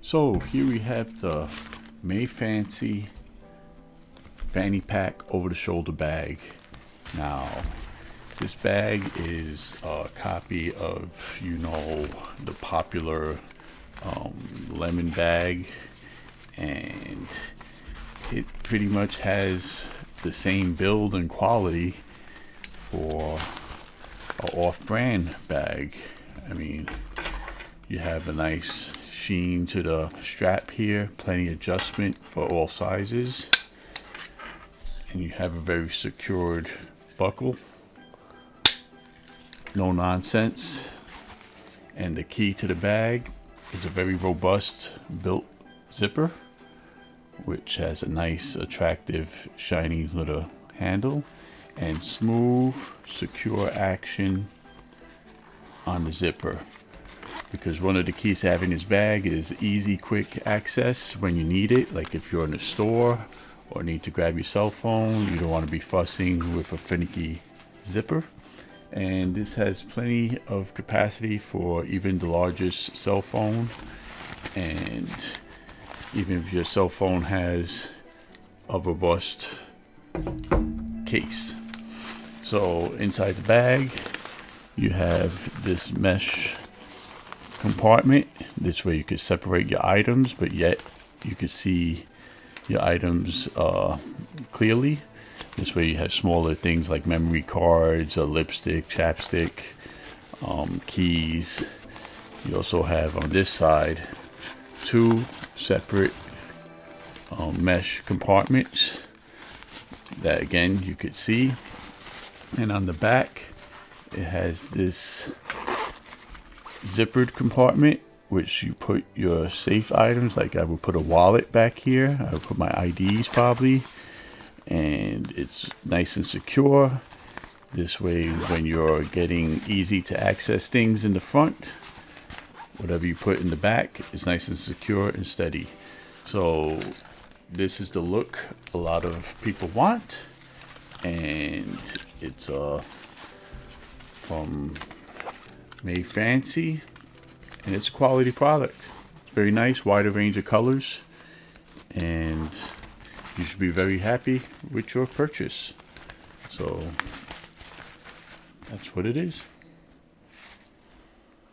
So here we have the May Fancy Fanny Pack over the shoulder bag. Now this bag is a copy of, the popular lemon bag, and it pretty much has the same build and quality for an off-brand bag. I mean, you have a nice sheen to the strap here, plenty of adjustment for all sizes, and you have a very secured buckle, no nonsense. And the key to the bag is a very robust built zipper, which has a nice, attractive, shiny little handle and smooth, secure action on the zipper. Because one of the keys to having this bag is easy, quick access when you need it. Like if you're in a store or need to grab your cell phone, you don't want to be fussing with a finicky zipper. And this has plenty of capacity for even the largest cell phone. And even if your cell phone has a robust case. So inside the bag, you have this mesh compartment. This way you could separate your items, but yet you could see your items clearly. This way you have smaller things like memory cards, a lipstick, chapstick, keys. You also have on this side two separate mesh compartments that again you could see. And on the back it has this zippered compartment, which you put your safe items. Like I would put a wallet back here, I would put my IDs probably, and it's nice and secure. This way when you're getting easy to access things in the front, whatever you put in the back is nice and secure and steady. So this is the look a lot of people want, and it's from May Fancy, and it's a quality product. It's very nice, wider range of colors, and you should be very happy with your purchase. So that's what it is.